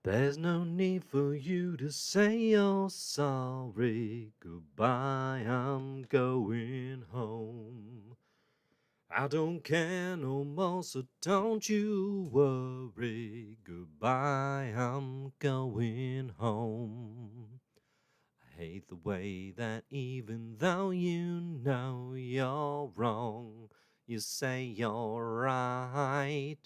There's no need for you to say you're sorry. Goodbye, I'm going home. I don't care no more, so don't you worry. Goodbye, I'm going home. I hate the way that even though you know you're wrong, you say you're right.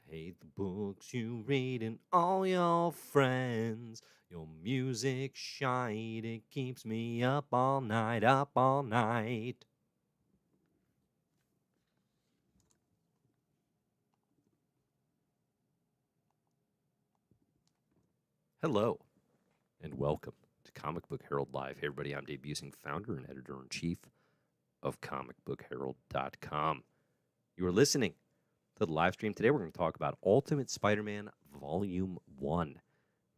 I hate the books you read and all your friends. Your music shite, it keeps me up all night, up all night. Hello, and welcome to Comic Book Herald Live. Hey everybody, I'm Dave Busing, founder and editor-in-chief of comicbookherald.com. You are listening to the live stream. Today we're going to talk about Ultimate Spider-Man Volume 1,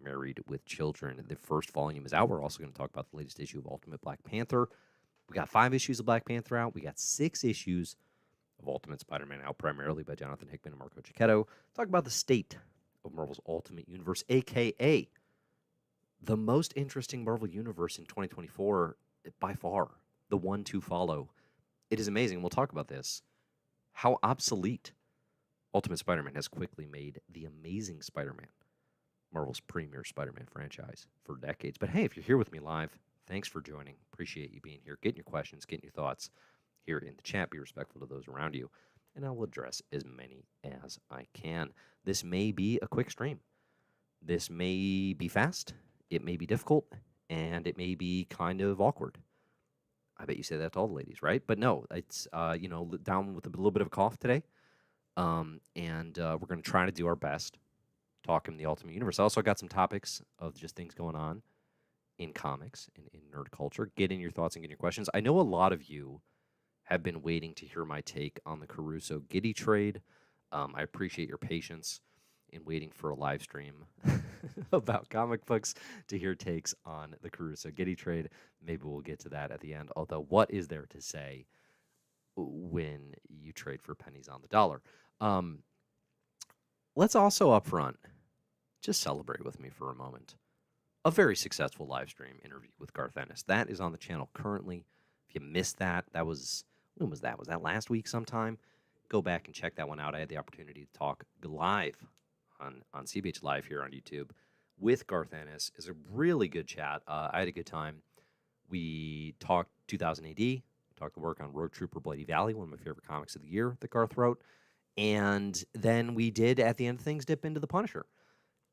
Married with Children. The first volume is out. We're also going to talk about the latest issue of Ultimate Black Panther. We got 5 issues of Black Panther out. We got 6 issues of Ultimate Spider-Man out, primarily by Jonathan Hickman and Marco Chechetto. Talk about the state of Marvel's Ultimate Universe, a.k.a. the most interesting Marvel Universe in 2024, by far, the one to follow. It is amazing. We'll talk about this. How obsolete Ultimate Spider-Man has quickly made the Amazing Spider-Man, Marvel's premier Spider-Man franchise, for decades. But hey, if you're here with me live, thanks for joining. Appreciate you being here. Getting your questions, getting your thoughts here in the chat. Be respectful to those around you, and I will address as many as I can. This may be a quick stream. This may be fast. It may be difficult, and it may be kind of awkward. I bet you say that to all the ladies, right? But no, it's down with a little bit of a cough today, and we're going to try to do our best talking the Ultimate Universe. I also got some topics of just things going on in comics and in nerd culture. Get in your thoughts and get your questions. I know a lot of you have been waiting to hear my take on the Caruso Giddy trade. I appreciate your patience in waiting for a live stream about comic books to hear takes on the Caruso Giddy trade. Maybe we'll get to that at the end. Although, what is there to say when you trade for pennies on the dollar? Let's also up front just celebrate with me for a moment a very successful live stream interview with Garth Ennis. That is on the channel currently. If you missed that, when was that? Was that last week sometime? Go back and check that one out. I had the opportunity to talk live on CBH Live here on YouTube with Garth Ennis. It's a really good chat. I had a good time. We talked 2000 AD, talked the work on Road Trooper Bloody Valley, one of my favorite comics of the year that Garth wrote. And then we did, at the end of things, dip into the Punisher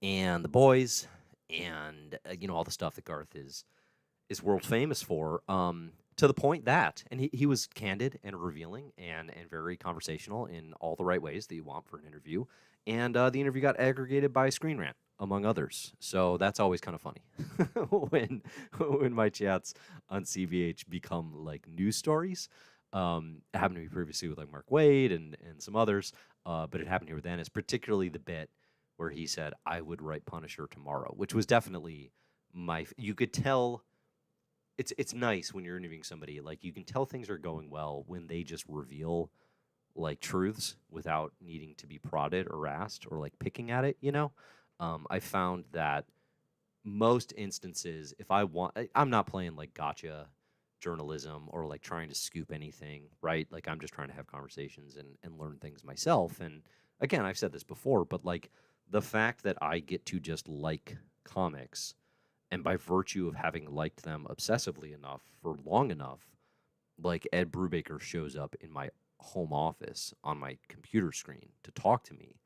and the boys and, all the stuff that Garth is world famous for, to the point that, and he was candid and revealing and very conversational in all the right ways that you want for an interview. And the interview got aggregated by Screen Rant, among others. So that's always kind of funny when my chats on CBH become like news stories. It happened to me previously with like Mark Waid and some others, but it happened here with Ennis, particularly the bit where he said, I would write Punisher tomorrow, which was definitely you could tell. It's nice when you're interviewing somebody, like you can tell things are going well when they just reveal like truths without needing to be prodded or asked or like picking at it, I found that most instances, if I'm not playing like gotcha journalism or like trying to scoop anything, right? Like I'm just trying to have conversations and learn things myself. And again, I've said this before, but like the fact that I get to just like comics, and by virtue of having liked them obsessively enough for long enough, like Ed Brubaker shows up in my home office on my computer screen to talk to me,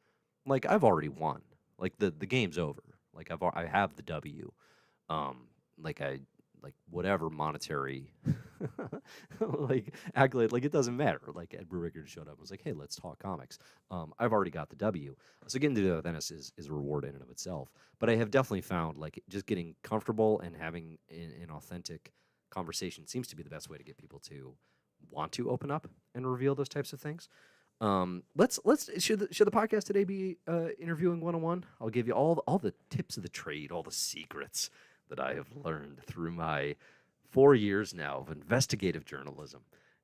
like I've already won. Like the game's over. Like I have the W. Like whatever monetary like accolade, like it doesn't matter. Like Ed Brubaker showed up and was like, hey, let's talk comics. I've already got the W. So getting to do that with Ennis is a reward in and of itself. But I have definitely found like just getting comfortable and having an authentic conversation seems to be the best way to get people to want to open up and reveal those types of things. Let's should the podcast today be interviewing 101? I'll give you all the tips of the trade, all the secrets that I have learned through my 4 years now of investigative journalism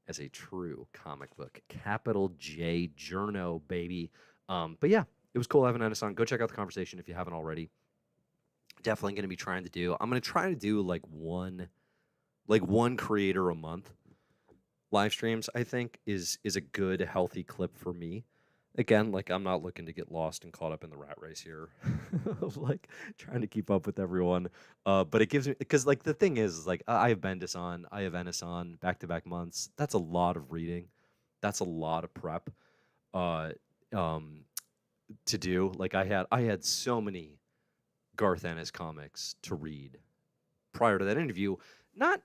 as a true comic book capital J journo baby. But yeah, it was cool having Ennis on. Go check out the conversation if you haven't already. Definitely going to be trying to do. I'm going to try to do like one creator a month. Live streams, I think, is a good healthy clip for me. Again, like I'm not looking to get lost and caught up in the rat race here of like trying to keep up with everyone. But it gives me, because like the thing is like I have Bendis on, I have Ennis on back to back months. That's a lot of reading. That's a lot of prep. Uh, um, to do. Like I had so many Garth Ennis comics to read prior to that interview. Not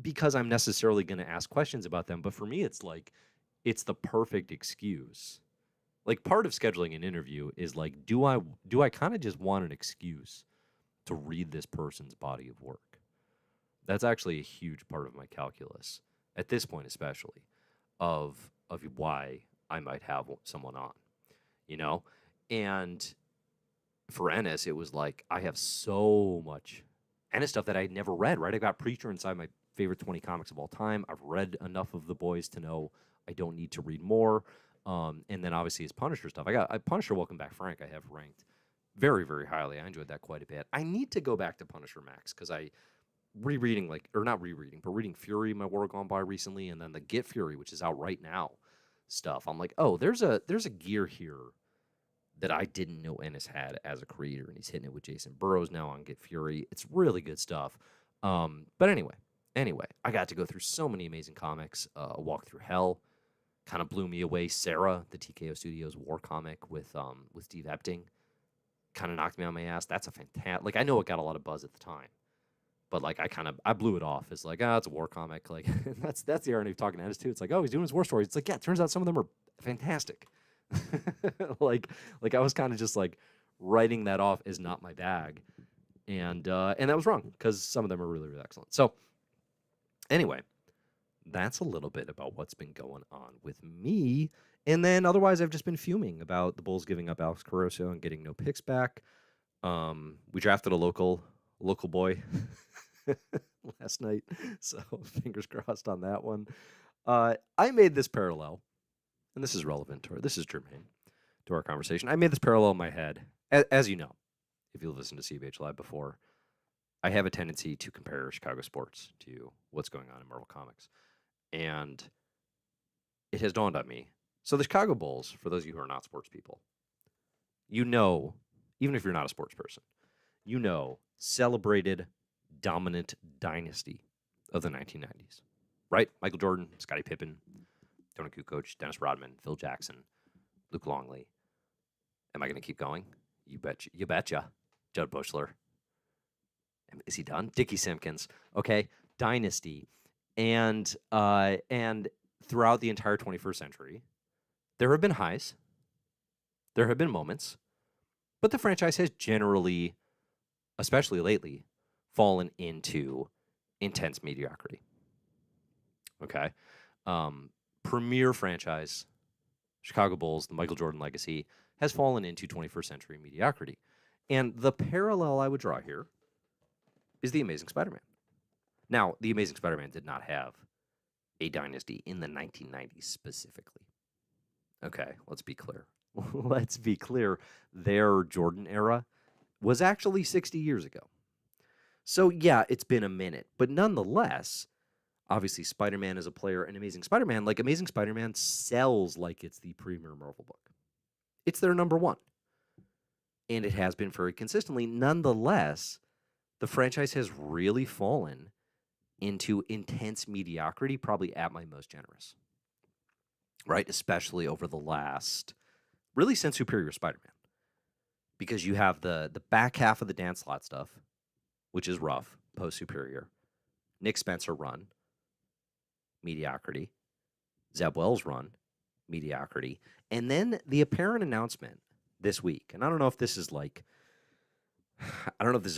because I'm necessarily going to ask questions about them, but for me, it's like it's the perfect excuse. Like part of scheduling an interview is like, do I kind of just want an excuse to read this person's body of work? That's actually a huge part of my calculus at this point, especially of why I might have someone on, you know. And for Ennis, it was like I have so much Ennis stuff that I'd never read. Right, I got Preacher inside my favorite 20 comics of all time. I've read enough of the boys to know I don't need to read more. And then obviously his Punisher stuff. I Punisher Welcome Back Frank. I have ranked very very highly. I enjoyed that quite a bit. I need to go back to Punisher Max because I rereading like or not rereading, but reading Fury, my war gone by recently, and then the Get Fury, which is out right now. Stuff. I'm like, oh, there's a gear here that I didn't know Ennis had as a creator, and he's hitting it with Jason Burrows now on Get Fury. It's really good stuff. But anyway, I got to go through so many amazing comics. A Walk Through Hell kind of blew me away. Sarah, the TKO Studios war comic with Steve Epting, kind of knocked me on my ass. That's a fantastic. Like I know it got a lot of buzz at the time, but like I blew it off. It's like it's a war comic. Like that's the irony of talking to Ennis too. It's like he's doing his war stories. It's like it turns out some of them are fantastic. like I was kind of just like writing that off as not my bag, and that was wrong because some of them are really really excellent. So anyway, that's a little bit about what's been going on with me, and then otherwise I've just been fuming about the Bulls giving up Alex Caruso and getting no picks back. We drafted a local boy last night, so fingers crossed on that one. I made this parallel. And this is relevant to this is germane to our conversation. I made this parallel in my head. As you know, if you've listened to CBH Live before, I have a tendency to compare Chicago sports to what's going on in Marvel Comics. And it has dawned on me. So the Chicago Bulls, for those of you who are not sports people, even if you're not a sports person, celebrated dominant dynasty of the 1990s, right? Michael Jordan, Scottie Pippen, Tony Kukoc, Dennis Rodman, Phil Jackson, Luke Longley. Am I going to keep going? You betcha. Judd Bushler. Is he done? Dickie Simpkins. Okay, dynasty, and throughout the entire 21st century, there have been highs, there have been moments, but the franchise has generally, especially lately, fallen into intense mediocrity. Okay. Premier franchise, Chicago Bulls, the Michael Jordan legacy, has fallen into 21st century mediocrity. And the parallel I would draw here is The Amazing Spider-Man. Now, The Amazing Spider-Man did not have a dynasty in the 1990s specifically. Okay, let's be clear. Let's be clear. Their Jordan era was actually 60 years ago. So, yeah, it's been a minute. But nonetheless, obviously, Spider-Man is a player, and Amazing Spider-Man sells like it's the premier Marvel book. It's their number one. And it has been very consistently. Nonetheless, the franchise has really fallen into intense mediocrity, probably at my most generous. Right? Especially over the last, really since Superior Spider-Man. Because you have the back half of the Dan Slott stuff, which is rough, post-Superior. Nick Spencer run. Mediocrity. Zeb Wells run, mediocrity. And then the apparent announcement this week, and I don't know if this is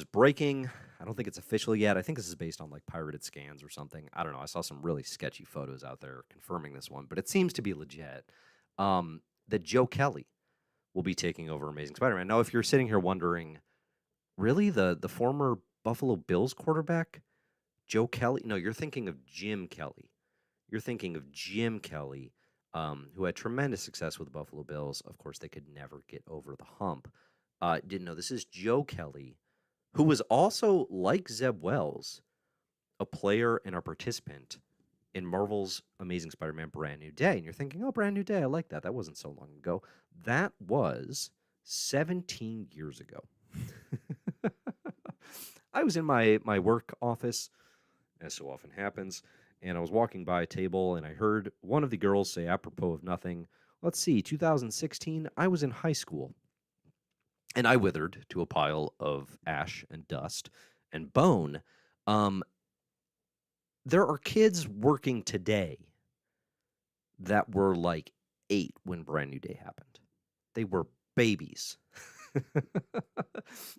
breaking. I don't think it's official yet. I think this is based on like pirated scans or something. I don't know. I saw some really sketchy photos out there confirming this one, but it seems to be legit. That Joe Kelly will be taking over Amazing Spider-Man. Now, if you're sitting here wondering, really, the former Buffalo Bills quarterback, Joe Kelly? No, you're thinking of Jim Kelly. You're thinking of Jim Kelly, who had tremendous success with the Buffalo Bills. Of course, they could never get over the hump. Didn't know this is Joe Kelly, who was also, like Zeb Wells, a player and a participant in Marvel's Amazing Spider-Man Brand New Day. And you're thinking, oh, Brand New Day, I like that. That wasn't so long ago. That was 17 years ago. I was in my work office, as so often happens, and I was walking by a table, and I heard one of the girls say, apropos of nothing, let's see, 2016, I was in high school. And I withered to a pile of ash and dust and bone. Um, there are kids working today that were like 8 when Brand New Day happened. They were babies.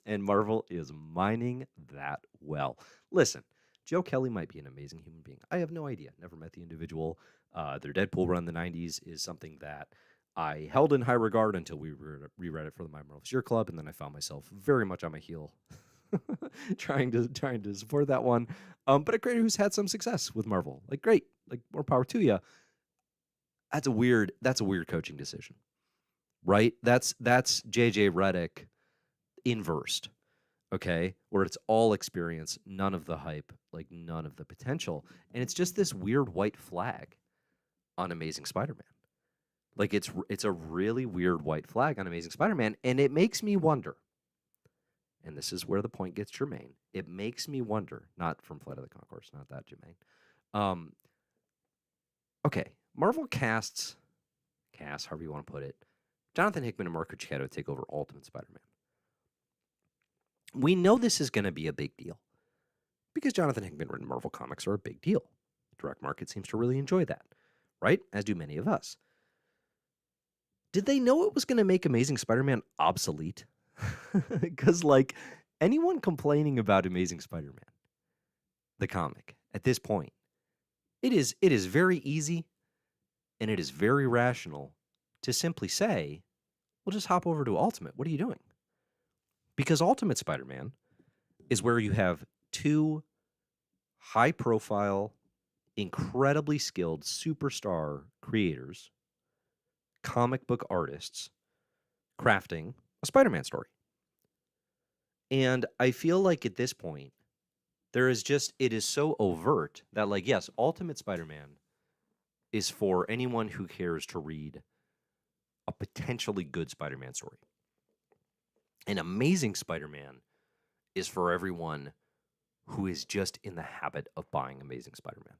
And Marvel is mining that well. Listen, Joe Kelly might be an amazing human being. I have no idea. Never met the individual. Their Deadpool run in the 90s is something that I held in high regard until we reread it for the My Marvelous Year Club, and then I found myself very much on my heel trying to support that one. But a creator who's had some success with Marvel. Like, great. Like, more power to you. That's a weird coaching decision. Right? That's JJ Redick inversed. Okay? Where it's all experience, none of the hype, like none of the potential. And it's just this weird white flag on Amazing Spider-Man. Like it's a really weird white flag on Amazing Spider-Man, and it makes me wonder. And this is where the point gets germane. It makes me wonder, not from Flight of the Conchords, not that germane. Okay, Marvel casts, however you want to put it, Jonathan Hickman and Marco Chechetto take over Ultimate Spider-Man. We know this is going to be a big deal because Jonathan Hickman written Marvel comics are a big deal. The direct market seems to really enjoy that, right? As do many of us. Did they know it was going to make Amazing Spider-Man obsolete? Because, like, anyone complaining about Amazing Spider-Man, the comic, at this point, it is very easy and it is very rational to simply say, well, just hop over to Ultimate. What are you doing? Because Ultimate Spider-Man is where you have 2 high-profile, incredibly skilled superstar creators, comic book artists, crafting a Spider-Man story. And I feel like at this point, it is so overt that, like, yes, Ultimate Spider-Man is for anyone who cares to read a potentially good Spider-Man story. And Amazing Spider-Man is for everyone who is just in the habit of buying Amazing Spider-Man.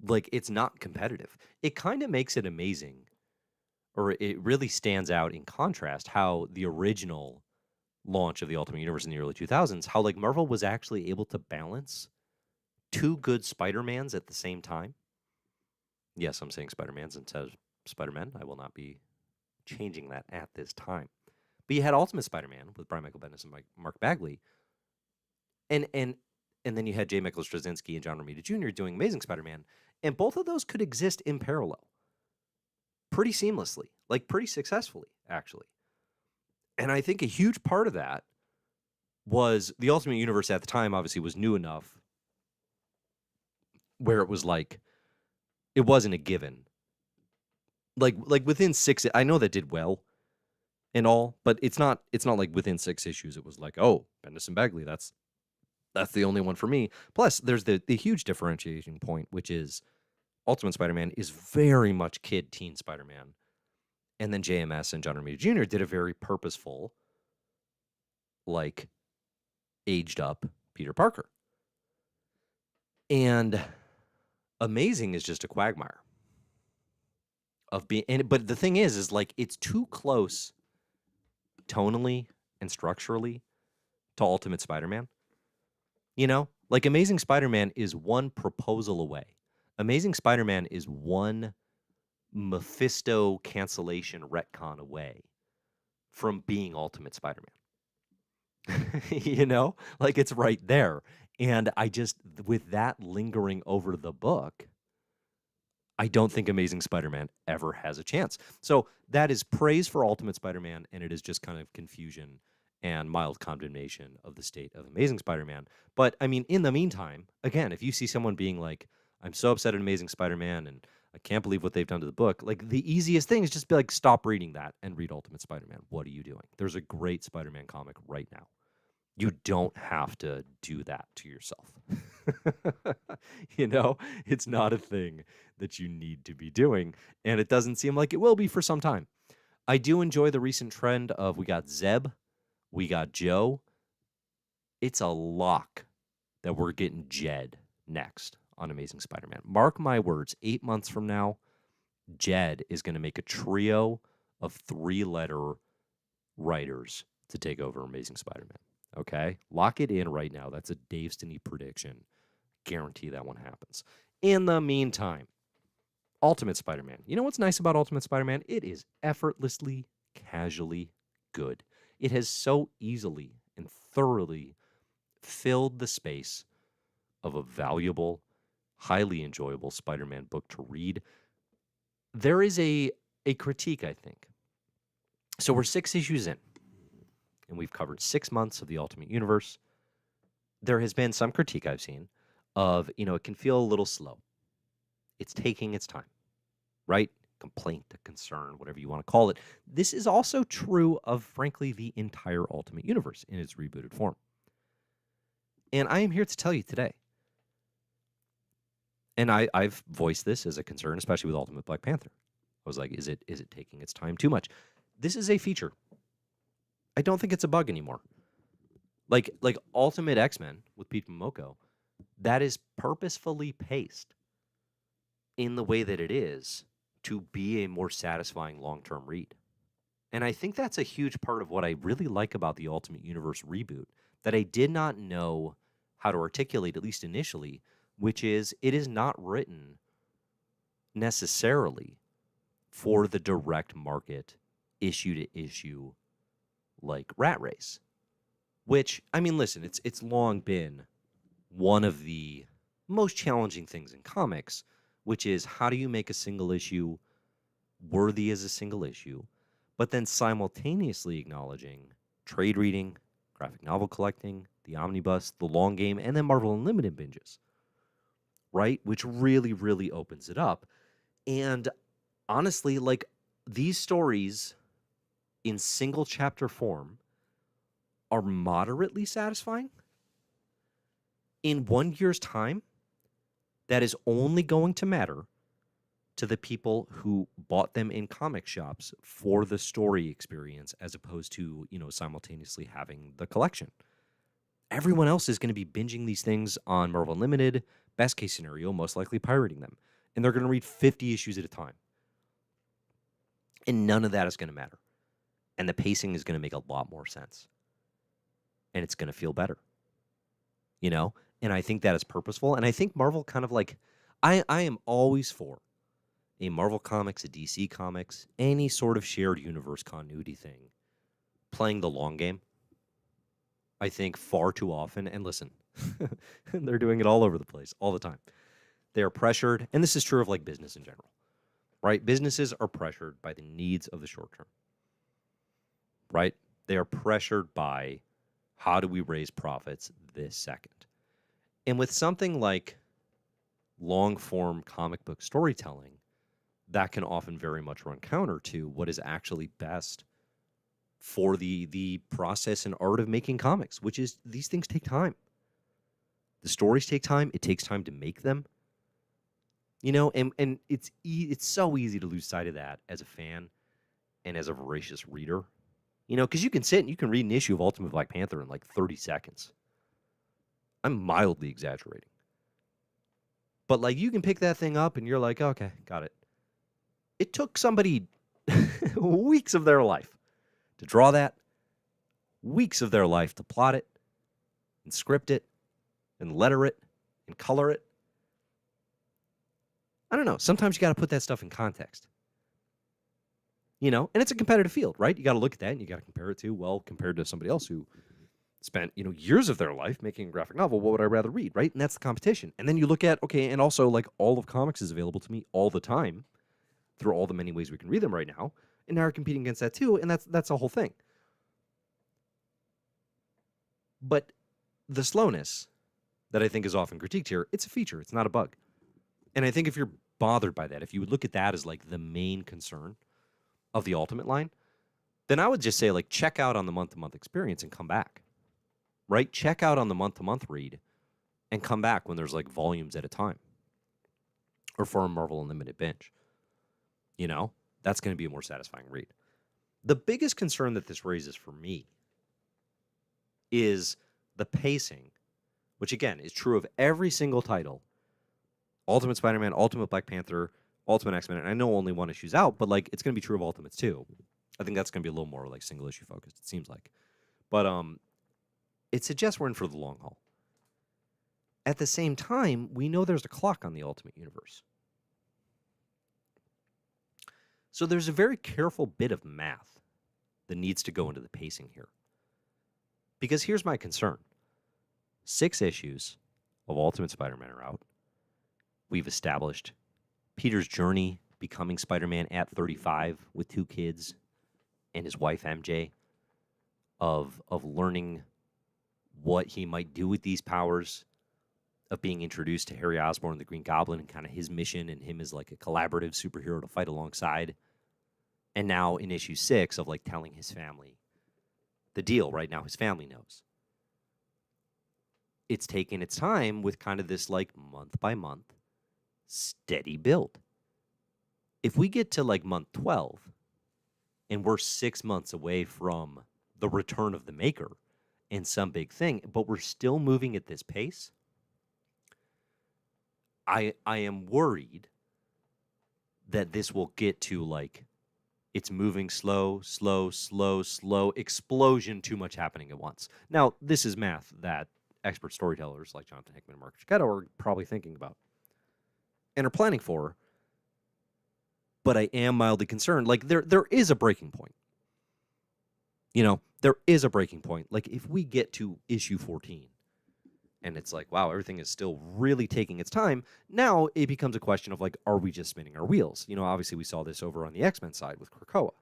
Like, it's not competitive. It kind of makes it amazing, or it really stands out in contrast how the original launch of the Ultimate Universe in the early 2000s, how, like, Marvel was actually able to balance 2 good Spider-Mans at the same time. Yes, I'm saying Spider-Mans instead of Spider-Men. I will not be changing that at this time. But you had Ultimate Spider-Man with Brian Michael Bendis and Mark Bagley. And then you had J. Michael Straczynski and John Romita Jr. doing Amazing Spider-Man. And both of those could exist in parallel pretty seamlessly, like pretty successfully, actually. And I think a huge part of that was the Ultimate Universe at the time obviously was new enough where it was like, it wasn't a given. Like within 6, I know that did well and all, but it's not like within 6 issues it was like, oh, Bendis and Bagley, that's the only one for me. Plus, there's the huge differentiating point, which is Ultimate Spider-Man is very much kid teen Spider-Man. And then JMS and John Romita Jr. did a very purposeful, like, aged up Peter Parker. And Amazing is just a quagmire of being, but the thing is like, it's too close tonally and structurally to Ultimate Spider-Man. You know, like, Amazing Spider-Man is one proposal away. Amazing Spider-Man is one Mephisto cancellation retcon away from being Ultimate Spider-Man. You know, like, it's right there. And I just, with that lingering over the book, I don't think Amazing Spider-Man ever has a chance. So that is praise for Ultimate Spider-Man, and it is just kind of confusion and mild condemnation of the state of Amazing Spider-Man. But, I mean, in the meantime, again, if you see someone being like, I'm so upset at Amazing Spider-Man, and I can't believe what they've done to the book. Like, the easiest thing is just be like, stop reading that and read Ultimate Spider-Man. What are you doing? There's a great Spider-Man comic right now. You don't have to do that to yourself. It's not a thing that you need to be doing, and it doesn't seem like it will be for some time. I do enjoy the recent trend of we got Zeb, we got Joe. It's a lock that we're getting Jed next on Amazing Spider-Man. Mark my words, 8 months from now, Jed is going to make a trio of 3-letter writers to take over Amazing Spider-Man. Okay? Lock it in right now. That's a Dave Stinney prediction. Guarantee that one happens. In the meantime, Ultimate Spider-Man. You know what's nice about Ultimate Spider-Man? It is effortlessly, casually good. It has so easily and thoroughly filled the space of a valuable, highly enjoyable Spider-Man book to read. There is a critique, I think. So we're 6 issues in, and we've covered 6 months of the Ultimate Universe. There has been some critique I've seen of, it can feel a little slow. It's taking its time, right? Complaint, concern, whatever you want to call it. This is also true of, frankly, the entire Ultimate Universe in its rebooted form. And I am here to tell you today, and I've voiced this as a concern, especially with Ultimate Black Panther. I was like, is it taking its time too much? This is a feature. I don't think it's a bug anymore. Like Ultimate X-Men with Pete Momoko, that is purposefully paced in the way that it is to be a more satisfying long-term read. And I think that's a huge part of what I really like about the Ultimate Universe reboot that I did not know how to articulate, at least initially, which is it is not written necessarily for the direct market issue to issue like Rat Race, which, I mean, listen, it's long been one of the most challenging things in comics, which is how do you make a single issue worthy as a single issue, but then simultaneously acknowledging trade reading, graphic novel collecting, the omnibus, the long game, and then Marvel Unlimited binges, right? Which really, really opens it up. And honestly, like, these stories in single chapter form are moderately satisfying. In 1 year's time, that is only going to matter to the people who bought them in comic shops for the story experience as opposed to, simultaneously having the collection. Everyone else is going to be binging these things on Marvel Unlimited, best case scenario, most likely pirating them. And they're going to read 50 issues at a time. And none of that is going to matter. And the pacing is going to make a lot more sense. And it's going to feel better. And I think that is purposeful. And I think Marvel kind of like, I am always for a Marvel Comics, a DC Comics, any sort of shared universe continuity thing, playing the long game. I think far too often, and listen, they're doing it all over the place, all the time. They are pressured, and this is true of like business in general, right? Businesses are pressured by the needs of the short term, right? They are pressured by how do we raise profits this second? And with something like long-form comic book storytelling, that can often very much run counter to what is actually best for the process and art of making comics, which is these things take time. The stories take time. It takes time to make them. And it's so easy to lose sight of that as a fan and as a voracious reader. Because you can sit and you can read an issue of Ultimate Black Panther in like 30 seconds. I'm mildly exaggerating. But like you can pick that thing up and you're like, okay, got it. It took somebody weeks of their life to draw that, weeks of their life to plot it and script it and letter it and color it. I don't know. Sometimes you got to put that stuff in context. And it's a competitive field, right? You got to look at that and you got to compare it to, well, compared to somebody else who spent, years of their life making a graphic novel, what would I rather read, right? And that's the competition. And then you look at, okay, and also like all of comics is available to me all the time through all the many ways we can read them right now. And now we're competing against that too, and that's a whole thing. But the slowness that I think is often critiqued here, it's a feature, it's not a bug. And I think if you're bothered by that, if you would look at that as like the main concern of the Ultimate line, then I would just say like check out on the month-to-month experience and come back, right? Check out on the month-to-month read and come back when there's like volumes at a time, or for a Marvel Unlimited binge. You know, that's going to be a more satisfying read. The biggest concern that this raises for me is the pacing, which again is true of every single title. Ultimate Spider-Man, Ultimate Black Panther, Ultimate X-Men, and I know only one issue's out, but like it's going to be true of Ultimates too. I think that's going to be a little more like single issue focused, it seems like. But it suggests we're in for the long haul. At the same time, we know there's a clock on the Ultimate Universe. So there's a very careful bit of math that needs to go into the pacing here. Because here's my concern. 6 issues of Ultimate Spider-Man are out. We've established Peter's journey becoming Spider-Man at 35 with 2 kids and his wife MJ, of learning what he might do with these powers, of being introduced to Harry Osborn, the Green Goblin, and kind of his mission and him as like a collaborative superhero to fight alongside. And now in issue 6 of like telling his family the deal. Right now his family knows. It's taken its time with kind of this like month by month steady build. If we get to like month 12 and we're 6 months away from the return of the Maker and some big thing, but we're still moving at this pace, I am worried that this will get to like it's moving slow, explosion, too much happening at once. Now, this is math that expert storytellers like Jonathan Hickman and Mark Chechetto are probably thinking about and are planning for, but I am mildly concerned. Like, there is a breaking point. You know, there is a breaking point. Like, if we get to issue 14, and it's like, wow, everything is still really taking its time, now it becomes a question of, like, are we just spinning our wheels? You know, obviously we saw this over on the X-Men side with Krakoa,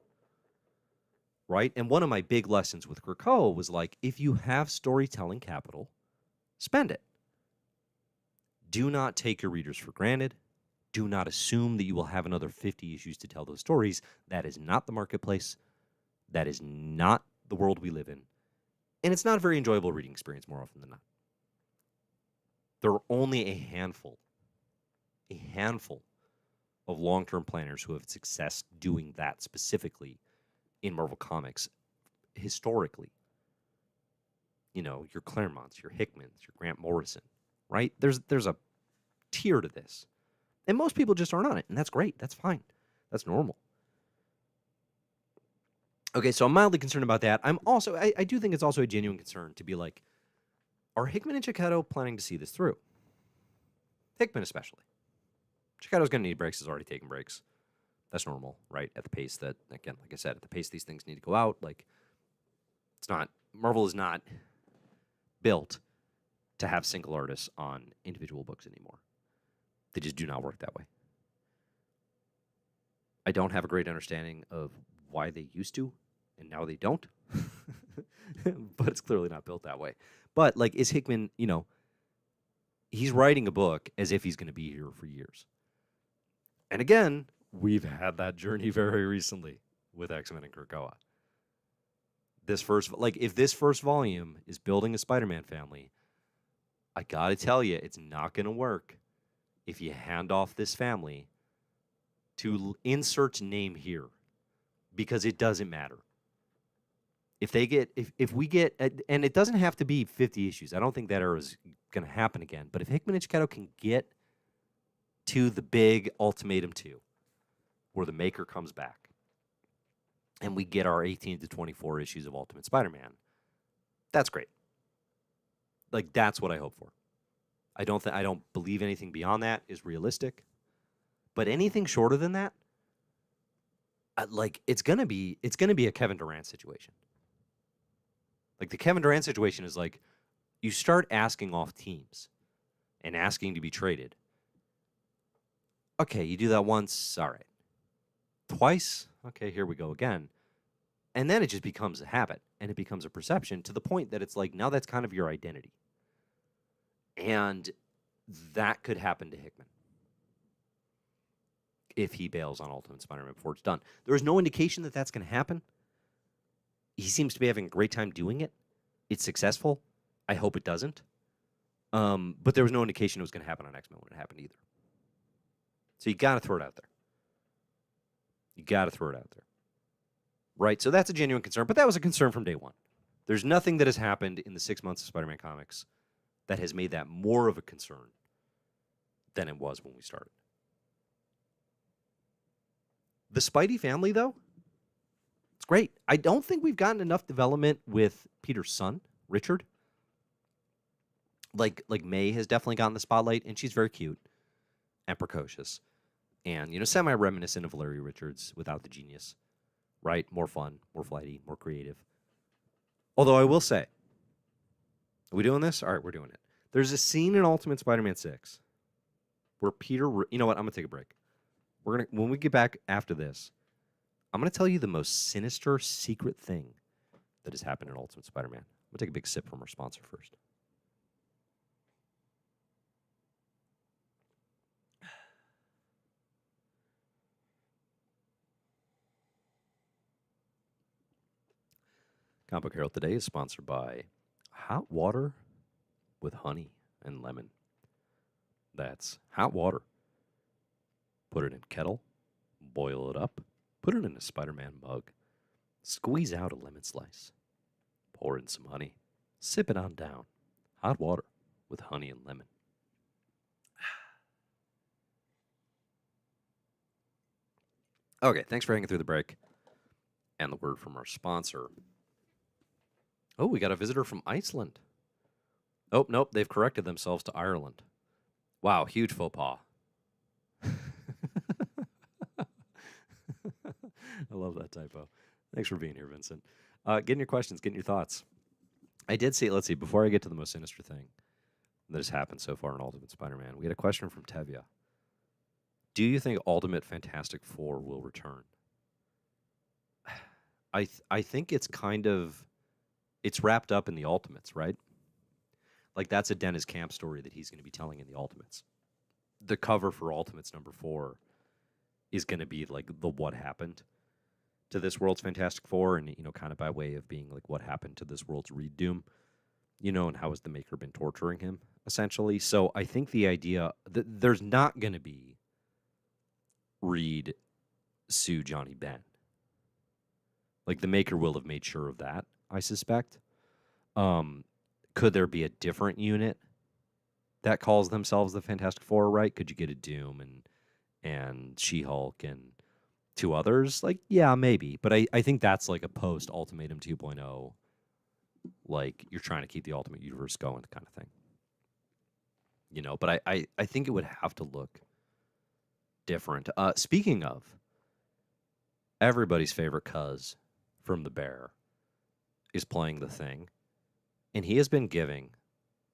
right? And one of my big lessons with Krakoa was, like, if you have storytelling capital, spend it. Do not take your readers for granted. Do not assume that you will have another 50 issues to tell those stories. That is not the marketplace. That is not the world we live in. And it's not a very enjoyable reading experience more often than not. There are only a handful of long-term planners who have success doing that specifically in Marvel Comics historically. You know, your Claremonts, your Hickmans, your Grant Morrison, right? There's a tier to this. And most people just aren't on it, and that's great. That's fine. That's normal. Okay, so I'm mildly concerned about that. I'm also, I do think it's also a genuine concern to be like, are Hickman and Chechetto planning to see this through? Hickman especially. Checchetto's going to need breaks. He's already taken breaks. That's normal, right? At the pace that, again, like I said, at the pace these things need to go out, like, it's not, Marvel is not built to have single artists on individual books anymore. They just do not work that way. I don't have a great understanding of why they used to, and now they don't. But it's clearly not built that way. But, like, is Hickman, you know, he's writing a book as if he's going to be here for years. And again, we've had that journey very recently with X-Men and Krakoa. This first, like, if this first volume is building a Spider-Man family, I got to tell you, it's not going to work if you hand off this family to insert name here, because it doesn't matter. If they get, if we get, and it doesn't have to be 50 issues. I don't think that era is going to happen again. But if Hickman and Chechetto can get to the big Ultimatum 2, where the Maker comes back, and we get our 18 to 24 issues of Ultimate Spider-Man, that's great. Like, that's what I hope for. I don't believe anything beyond that is realistic. But anything shorter than that, like, it's gonna be a Kevin Durant situation. Like, the Kevin Durant situation is like, you start asking off teams and asking to be traded. Okay, you do that once, all right. Twice, okay, here we go again. And then it just becomes a habit, and it becomes a perception to the point that it's like, now that's kind of your identity. And that could happen to Hickman. if he bails on Ultimate Spider-Man before it's done. There is no indication that that's going to happen. He seems to be having a great time doing it. It's successful. I hope it doesn't. But there was no indication it was going to happen on X-Men when it happened either. So you got to throw it out there. You got to throw it out there. Right? So that's a genuine concern, but that was a concern from day one. There's nothing that has happened in the 6 months of Spider-Man comics that has made that more of a concern than it was when we started. The Spidey family, though, it's great. I don't think we've gotten enough development with Peter's son, Richard. Like May has definitely gotten the spotlight, and she's very cute and precocious. And, semi-reminiscent of Larry Richards without the genius. Right? More fun, more flighty, more creative. Although I will say, are we doing this? All right, we're doing it. There's a scene in Ultimate Spider-Man 6 where Peter... You know what? I'm going to take a break. When we get back after this, I'm going to tell you the most sinister, secret thing that has happened in Ultimate Spider-Man. I'm going to take a big sip from our sponsor first. Comic Book Herald today is sponsored by hot water with honey and lemon. That's hot water. Put it in a kettle, boil it up, put it in a Spider-Man mug, squeeze out a lemon slice, pour in some honey, sip it on down. Hot water with honey and lemon. Okay, thanks for hanging through the break. And the word from our sponsor. Oh, we got a visitor from Iceland. Oh, nope, they've corrected themselves to Ireland. Wow, huge faux pas. I love that typo. Thanks for being here, Vincent. Getting your questions, getting your thoughts. I did see, let's see, before I get to the most sinister thing that has happened so far in Ultimate Spider-Man, we had a question from Tevya. Do you think Ultimate Fantastic Four will return? I think it's kind of... It's wrapped up in the Ultimates, right? Like, that's a Dennis Camp story that he's going to be telling in the Ultimates. The cover for Ultimates #4 is going to be, like, the what happened to this world's Fantastic Four, and, kind of by way of being, like, what happened to this world's Reed Doom, and how has the Maker been torturing him, essentially. So I think the idea that there's not going to be Reed sue Johnny Ben. Like, the Maker will have made sure of that, I suspect. Could there be a different unit that calls themselves the Fantastic Four, right? Could you get a Doom and She-Hulk and two others? Like, yeah, maybe. But I think that's like a post-Ultimatum 2.0, like, you're trying to keep the Ultimate Universe going kind of thing. But I think it would have to look different. Speaking of, everybody's favorite Cuz from The Bear is playing The Thing, and he has been giving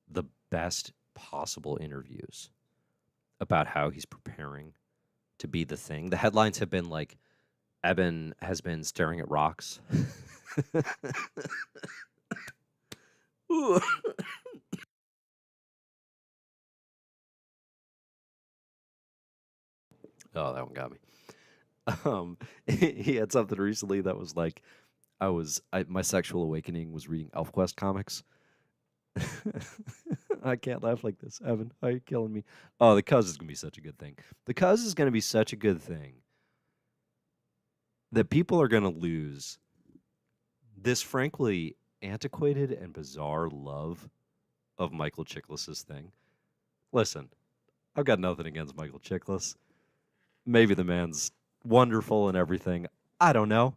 the best possible interviews about how he's preparing to be The Thing. The headlines have been like, Eben has been staring at rocks. Oh, that one got me. He had something recently that was like, my sexual awakening was reading ElfQuest comics. I can't laugh like this, Evan. Why are you killing me? Oh, the Cuz is going to be such a good thing. The Cuz is going to be such a good thing that people are going to lose this frankly antiquated and bizarre love of Michael Chiklis's Thing. Listen, I've got nothing against Michael Chiklis. Maybe the man's wonderful and everything. I don't know.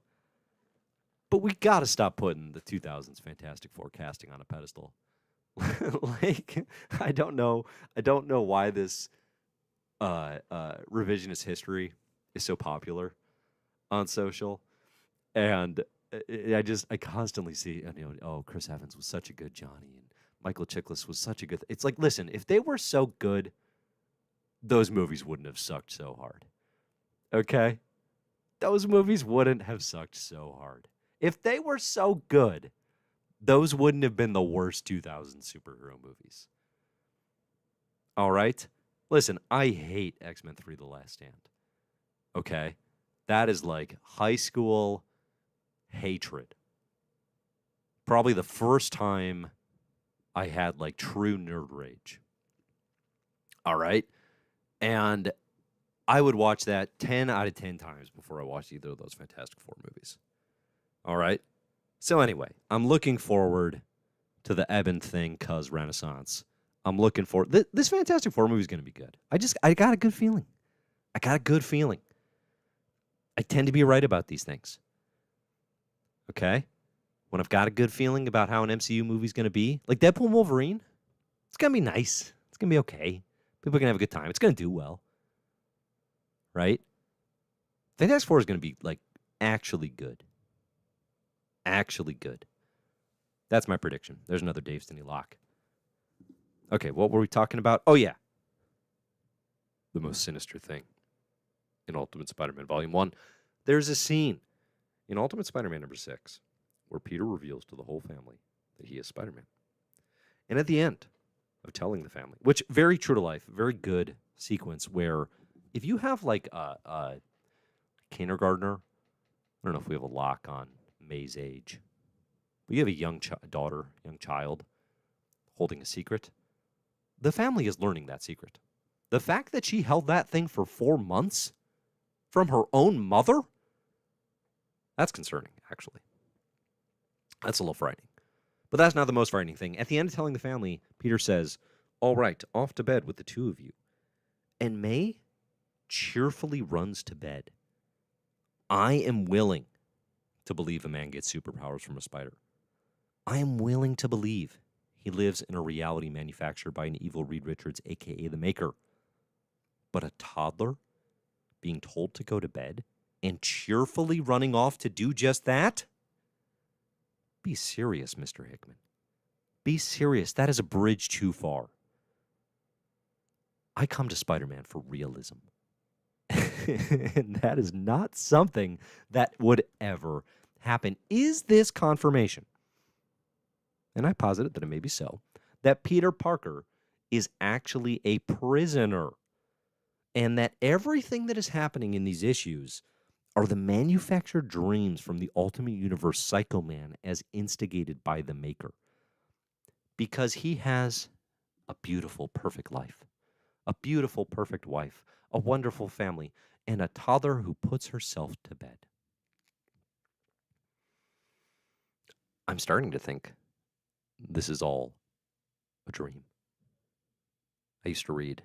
But we got to stop putting the 2000s Fantastic Four casting on a pedestal. Like, I don't know why this revisionist history is so popular on social. And I constantly see, oh, Chris Evans was such a good Johnny, and Michael Chiklis was such a good... It's like, listen, if they were so good, those movies wouldn't have sucked so hard. Okay? Those movies wouldn't have sucked so hard. If they were so good, those wouldn't have been the worst 2000 superhero movies. All right? Listen, I hate X-Men 3: The Last Stand. Okay? That is like high school hatred. Probably the first time I had like true nerd rage. All right? And I would watch that 10 out of 10 times before I watched either of those Fantastic Four movies. All right? So anyway, I'm looking forward to the Eben thing cuz Renaissance. I'm looking for this Fantastic Four movie is going to be good. I got a good feeling. I got a good feeling. I tend to be right about these things. Okay? When I've got a good feeling about how an MCU movie is going to be, like Deadpool and Wolverine, it's going to be nice. It's going to be okay. People are going to have a good time. It's going to do well. Right? Fantastic Four is going to be like actually good. Actually good. That's my prediction. There's another Dave Stinney lock. Okay, what were we talking about? Oh, yeah. The most sinister thing in Ultimate Spider-Man Volume 1. There's a scene in Ultimate Spider-Man number 6 where Peter reveals to the whole family that he is Spider-Man. And at the end of telling the family, which very true to life, very good sequence where if you have like a kindergartner, I don't know if we have a lock on May's age, but you have a young daughter, young child holding a secret. The family is learning that secret. The fact that she held that thing for 4 months from her own mother, that's concerning, actually. That's a little frightening. But that's not the most frightening thing. At the end of telling the family, Peter says, "All right, off to bed with the two of you." And May cheerfully runs to bed. I am willing to believe a man gets superpowers from a spider. I am willing to believe he lives in a reality manufactured by an evil Reed Richards, a.k.a. the Maker. But a toddler being told to go to bed and cheerfully running off to do just that? Be serious, Mr. Hickman. Be serious. That is a bridge too far. I come to Spider-Man for realism. And that is not something that would ever happen. Is this confirmation? And I posit that it may be so, that Peter Parker is actually a prisoner, and that everything that is happening in these issues are the manufactured dreams from the Ultimate Universe Psycho Man as instigated by the Maker. Because he has a beautiful, perfect life, a beautiful, perfect wife, a wonderful family, and a toddler who puts herself to bed. I'm starting to think this is all a dream. I used to read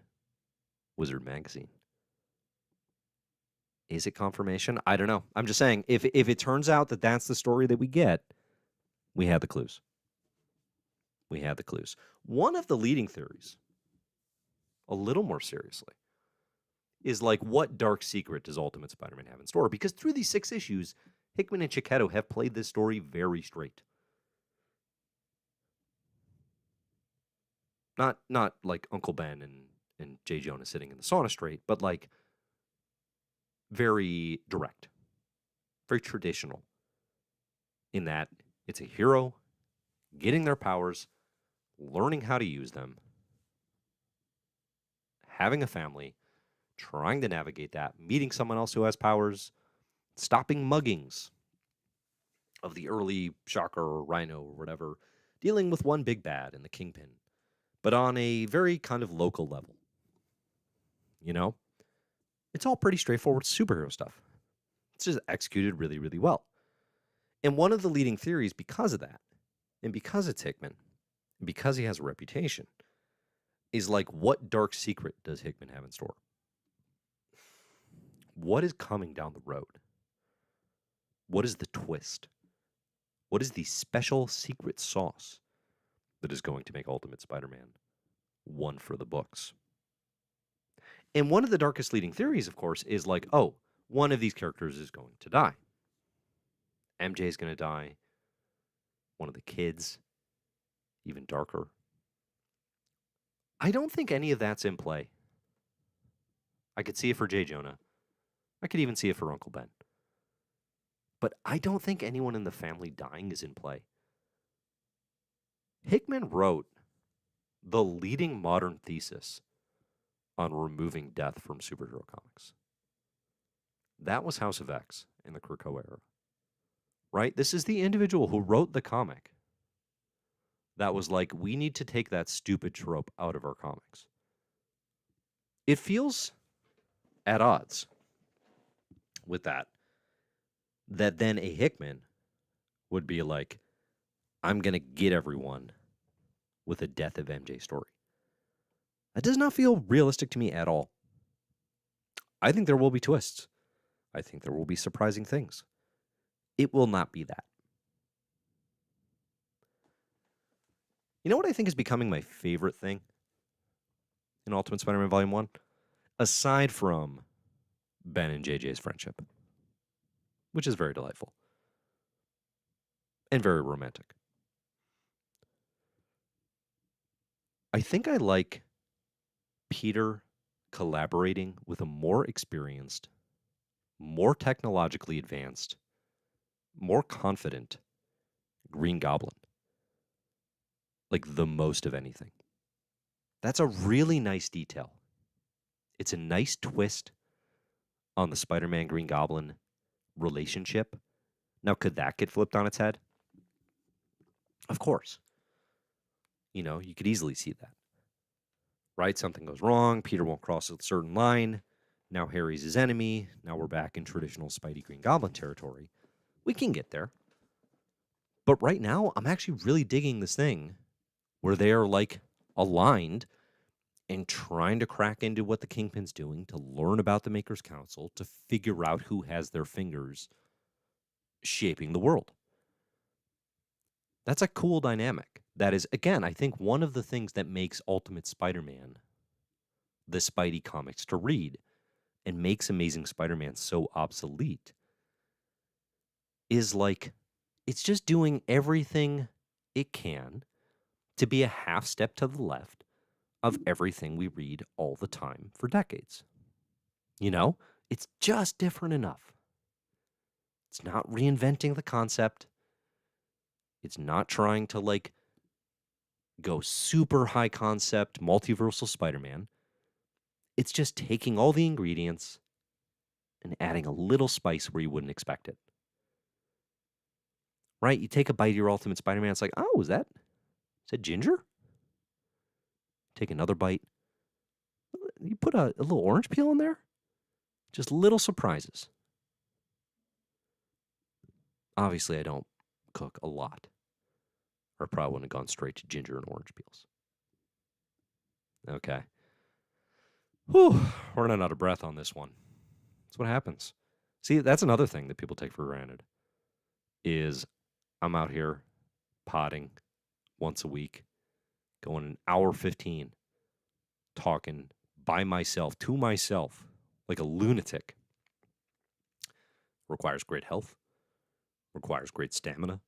Wizard magazine. Is it confirmation? I don't know. I'm just saying, if it turns out that that's the story that we get, we have the clues. We have the clues. One of the leading theories, a little more seriously, is like, what dark secret does Ultimate Spider-Man have in store? Because through these 6 issues, Hickman and Chechetto have played this story very straight. Not like Uncle Ben and J. Jonah sitting in the sauna straight, but like very direct, very traditional in that it's a hero getting their powers, learning how to use them, having a family, trying to navigate that, meeting someone else who has powers, stopping muggings of the early Shocker or Rhino or whatever, dealing with one big bad in the Kingpin, but on a very kind of local level. You know? It's all pretty straightforward superhero stuff. It's just executed really, really well. And one of the leading theories, because of that, and because it's Hickman, and because he has a reputation, is like, what dark secret does Hickman have in store? What is coming down the road? What is the twist? What is the special secret sauce that is going to make Ultimate Spider-Man one for the books? And one of the darkest leading theories, of course, is like, oh, one of these characters is going to die. MJ is going to die. One of the kids, even darker. I don't think any of that's in play. I could see it for J. Jonah. I could even see it for Uncle Ben. But I don't think anyone in the family dying is in play. Hickman wrote the leading modern thesis on removing death from superhero comics. That was House of X in the Krakoa era, right? This is the individual who wrote the comic that was like, we need to take that stupid trope out of our comics. It feels at odds with that then a Hickman would be like, I'm going to get everyone with a death of MJ story. That does not feel realistic to me at all. I think there will be twists. I think there will be surprising things. It will not be that. You know what I think is becoming my favorite thing in Ultimate Spider-Man Volume 1? Aside from Ben and JJ's friendship, which is very delightful and very romantic. I think I like Peter collaborating with a more experienced, more technologically advanced, more confident Green Goblin. Like the most of anything. That's a really nice detail. It's a nice twist on the Spider-Man Green Goblin relationship. Now, could that get flipped on its head? Of course. You know, you could easily see that. Right? Something goes wrong. Peter won't cross a certain line. Now Harry's his enemy. Now we're back in traditional Spidey Green Goblin territory. We can get there. But right now, I'm actually really digging this thing where they are like aligned and trying to crack into what the Kingpin's doing, to learn about the Maker's Council, to figure out who has their fingers shaping the world. That's a cool dynamic. That is, again, I think one of the things that makes Ultimate Spider-Man the Spidey comics to read and makes Amazing Spider-Man so obsolete is like, it's just doing everything it can to be a half step to the left of everything we read all the time for decades. You know, it's just different enough. It's not reinventing the concept. It's not trying to like go super high concept multiversal Spider-Man. It's just taking all the ingredients and adding a little spice where you wouldn't expect it. Right? You take a bite of your Ultimate Spider-Man, it's like, oh, is that ginger? Take another bite. You put a little orange peel in there? Just little surprises. Obviously, I don't cook a lot. Or I probably wouldn't have gone straight to ginger and orange peels. Okay. Whew, we're running out of breath on this one. That's what happens. See, that's another thing that people take for granted. Is I'm out here potting once a week, going an hour 15, talking by myself, to myself, like a lunatic. Requires great health, requires great stamina,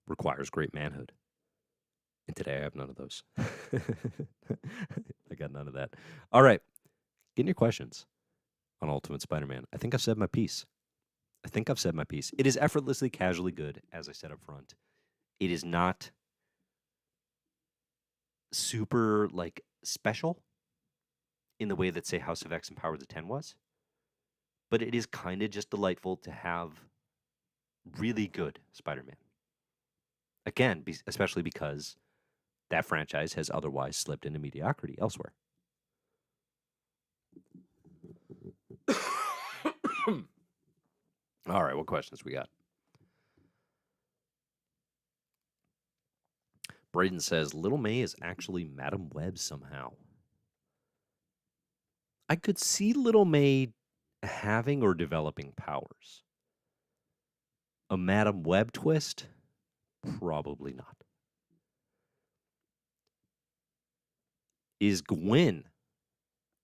requires great manhood. And today I have none of those. I got none of that. All right. Get in your questions on Ultimate Spider-Man. I think I've said my piece. It is effortlessly, casually good, as I said up front. It is not super, like, special in the way that, say, House of X and Powers of 10 was. But it is kind of just delightful to have really good Spider-Man. Again, especially because that franchise has otherwise slipped into mediocrity elsewhere. All right, what questions we got? Braden says, Little May is actually Madam Web somehow. I could see Little May having or developing powers. A Madam Web twist? Probably not. Is Gwen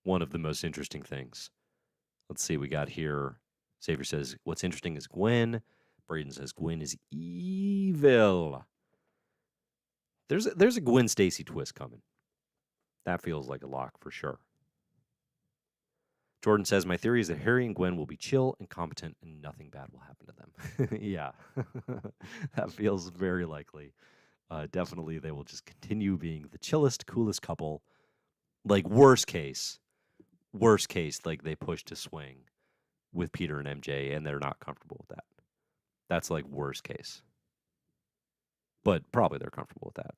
one of the most interesting things? Let's see, we got here. Xavier says, what's interesting is Gwen. Braden says, Gwen is evil. There's a Gwen Stacy twist coming. That feels like a lock for sure. Jordan says, my theory is that Harry and Gwen will be chill and competent and nothing bad will happen to them. Yeah, that feels very likely. Definitely they will just continue being the chillest, coolest couple. Like worst case, like they push to swing with Peter and MJ, and they're not comfortable with that. That's like worst case. But probably they're comfortable with that.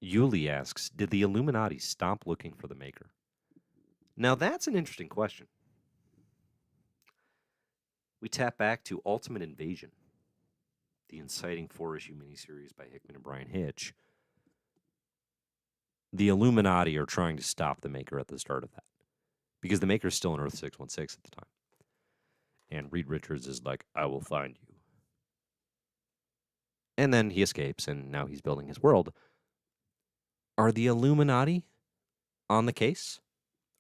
Yuli asks, did the Illuminati stop looking for the Maker? Now that's an interesting question. We tap back to Ultimate Invasion, the inciting 4-issue miniseries by Hickman and Brian Hitch. The Illuminati are trying to stop the Maker at the start of that, because the Maker's still in Earth 616 at the time. And Reed Richards is like, I will find you. And then he escapes, and now he's building his world. Are the Illuminati on the case?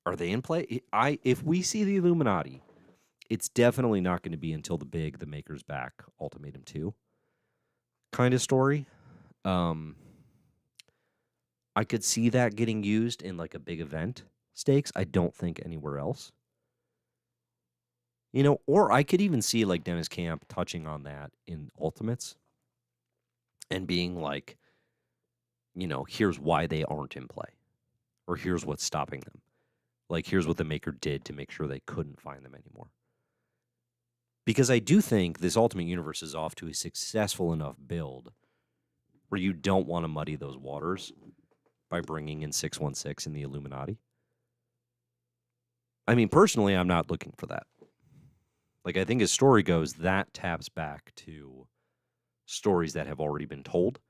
Are they in play? If we see the Illuminati, it's definitely not going to be until the Maker's Back Ultimatum 2 kind of story. I could see that getting used in like a big event stakes. I don't think anywhere else. You know, or I could even see like Dennis Camp touching on that in Ultimates and being like, you know, here's why they aren't in play, or here's what's stopping them. Like, here's what the Maker did to make sure they couldn't find them anymore. Because I do think this Ultimate Universe is off to a successful enough build where you don't want to muddy those waters by bringing in 616 and the Illuminati. I mean, personally, I'm not looking for that. Like, I think as story goes, that taps back to stories that have already been told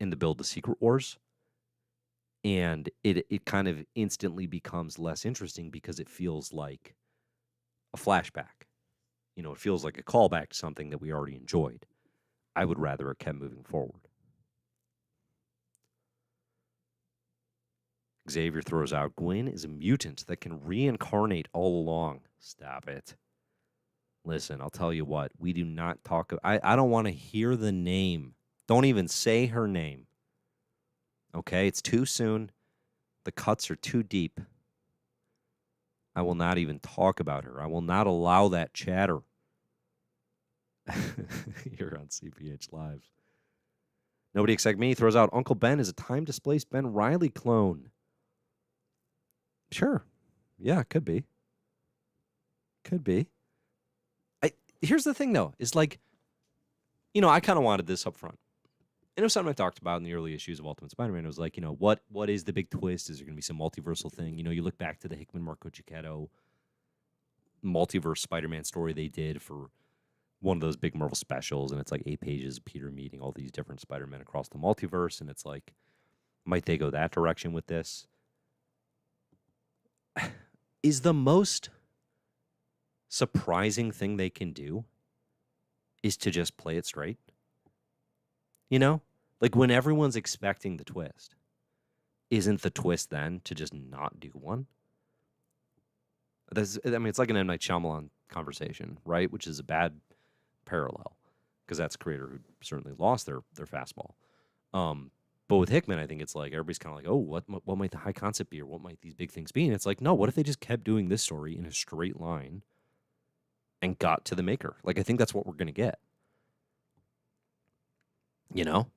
in the build to Secret Wars. And it kind of instantly becomes less interesting because it feels like a flashback. You know, it feels like a callback to something that we already enjoyed. I would rather it kept moving forward. Xavier throws out, Gwen is a mutant that can reincarnate all along. Stop it. Listen, I'll tell you what. We do not talk. I don't want to hear the name. Don't even say her name. Okay? It's too soon. The cuts are too deep. I will not even talk about her. I will not allow that chatter. You're on CBH Live. Nobody except me throws out, Uncle Ben is a time-displaced Ben Reilly clone. Sure. Yeah, could be. Could be. Here's the thing, though, is like, you know, I kind of wanted this up front. And it was something I talked about in the early issues of Ultimate Spider-Man. It was like, you know, what is the big twist? Is there going to be some multiversal thing? You know, you look back to the Hickman, Marco Chechetto multiverse Spider-Man story they did for one of those big Marvel specials, and it's like 8 pages of Peter meeting all these different Spider-Men across the multiverse, and it's like, might they go that direction with this? Is the most surprising thing they can do is to just play it straight? You know? Like, when everyone's expecting the twist, isn't the twist then to just not do one? It's like an M. Night Shyamalan conversation, right? Which is a bad parallel, because that's a creator who certainly lost their fastball. But with Hickman, I think it's like everybody's kind of like, oh, what might the high concept be, or what might these big things be? And it's like, no, what if they just kept doing this story in a straight line and got to the Maker? Like, I think that's what we're going to get. You know?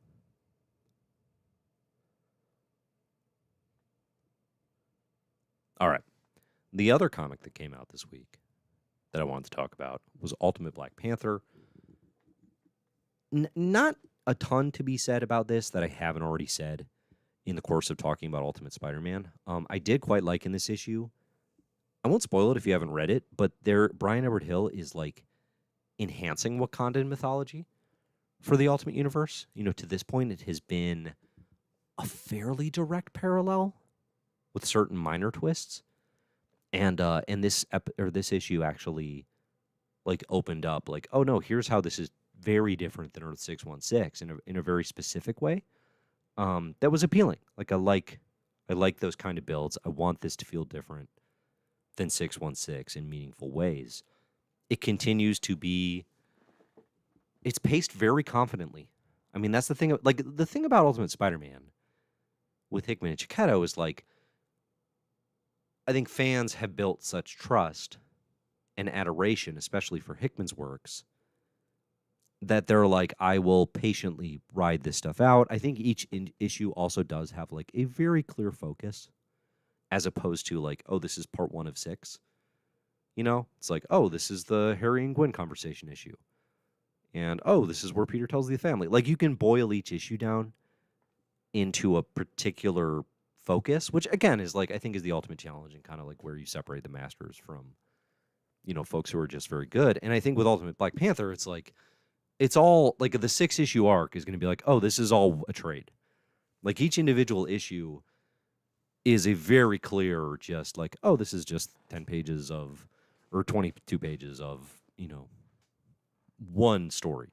All right. The other comic that came out this week that I wanted to talk about was Ultimate Black Panther. Not a ton to be said about this that I haven't already said in the course of talking about Ultimate Spider-Man. I did quite like in this issue. I won't spoil it if you haven't read it, but Brian Edward Hill is like enhancing Wakandan mythology for the Ultimate Universe. You know, to this point, it has been a fairly direct parallel with certain minor twists. And this issue actually like opened up like, oh no, here's how this is very different than Earth 616 in a very specific way. That was appealing. Like I like those kind of builds. I want this to feel different than 616 in meaningful ways. It continues to be. It's paced very confidently. I mean, that's the thing. Like the thing about Ultimate Spider-Man with Hickman and Chechetto is like, I think fans have built such trust and adoration, especially for Hickman's works, that they're like, I will patiently ride this stuff out. I think each issue also does have like a very clear focus as opposed to like, oh, this is part 1 of 6. You know, it's like, oh, this is the Harry and Gwen conversation issue. And, oh, this is where Peter tells the family. Like, you can boil each issue down into a particular focus, which, again, is like, I think is the ultimate challenge and kind of like where you separate the masters from, you know, folks who are just very good. And I think with Ultimate Black Panther, it's like, it's all, like, the 6-issue arc is going to be like, oh, this is all a trade. Like, each individual issue is a very clear, just like, oh, this is just 10 pages of, or 22 pages of, you know, one story,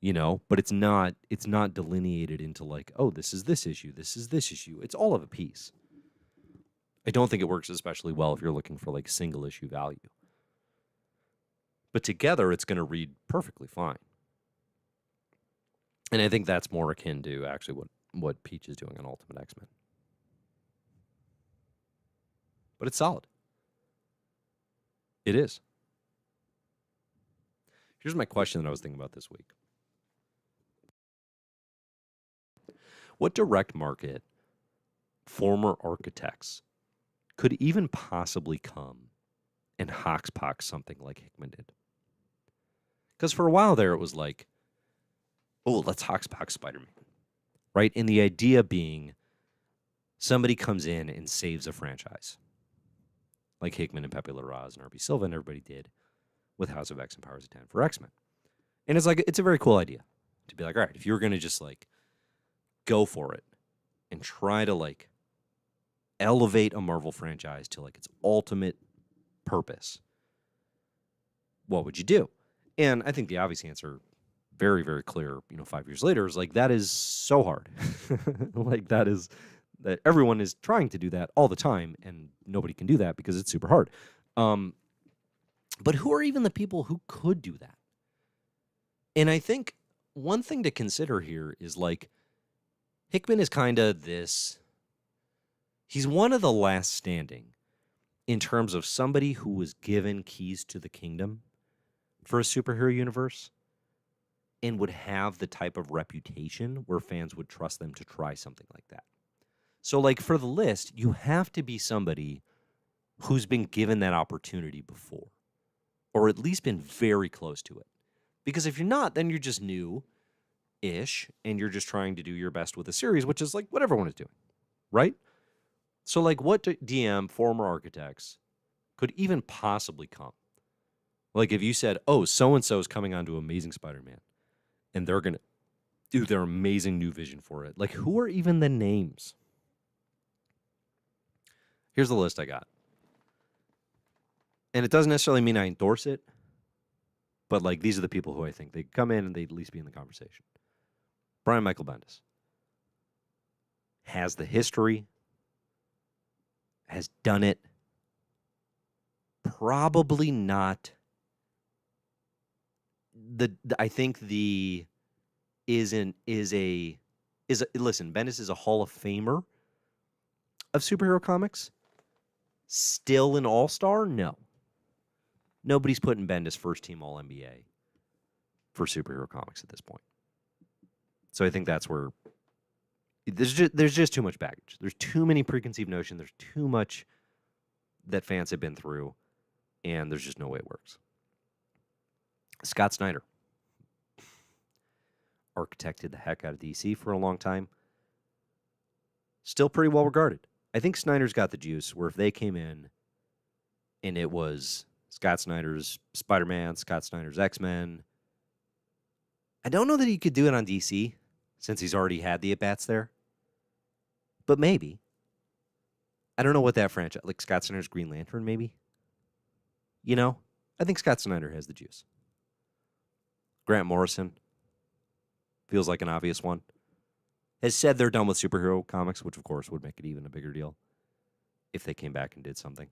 you know, but it's not delineated into like, oh, this is this issue, this is this issue. It's all of a piece. I don't think it works especially well if you're looking for like single issue value. But together, it's going to read perfectly fine. And I think that's more akin to actually what Peach is doing on Ultimate X-Men. But it's solid. It is. Here's my question that I was thinking about this week. What direct market former architects could even possibly come and hoxpox something like Hickman did? Because for a while there, it was like, oh, let's hoxpox Spider-Man, right? And the idea being somebody comes in and saves a franchise, like Hickman and Pepe Larraz and R.B. Silva and everybody did with House of X and Powers of 10 for X-Men. And it's like, it's a very cool idea to be like, all right, if you're going to just like go for it and try to like elevate a Marvel franchise to like its ultimate purpose, what would you do? And I think the obvious answer, very, very clear, you know, 5 years later, is like, that is so hard. Like, that everyone is trying to do that all the time, and nobody can do that because it's super hard. But who are even the people who could do that? And I think one thing to consider here is like, Hickman is kind of this, he's one of the last standing in terms of somebody who was given keys to the kingdom for a superhero universe and would have the type of reputation where fans would trust them to try something like that. So, like, for the list, you have to be somebody who's been given that opportunity before, or at least been very close to it. Because if you're not, then you're just new-ish, and you're just trying to do your best with a series, which is like what everyone is doing, right? So, like, what DM, former architects, could even possibly come? Like, if you said, oh, so-and-so is coming on to Amazing Spider-Man, and they're going to do their amazing new vision for it. Like, who are even the names? Here's the list I got. And it doesn't necessarily mean I endorse it, but, like, these are the people who I think they come in and they'd at least be in the conversation. Brian Michael Bendis has the history, has done it, probably not. I think listen, Bendis is a Hall of Famer of superhero comics. Still an all-star? No. Nobody's putting Bendis first team All-NBA for superhero comics at this point. So I think that's where there's just too much baggage. There's too many preconceived notions. There's too much that fans have been through, and there's just no way it works. Scott Snyder architected the heck out of DC for a long time. Still pretty well regarded. I think Snyder's got the juice where if they came in and it was Scott Snyder's Spider-Man, Scott Snyder's X-Men, I don't know that he could do it on DC since he's already had the at-bats there. But maybe. I don't know what that franchise, like Scott Snyder's Green Lantern, maybe. You know, I think Scott Snyder has the juice. Grant Morrison feels like an obvious one. Has said they're done with superhero comics, which of course would make it even a bigger deal if they came back and did something.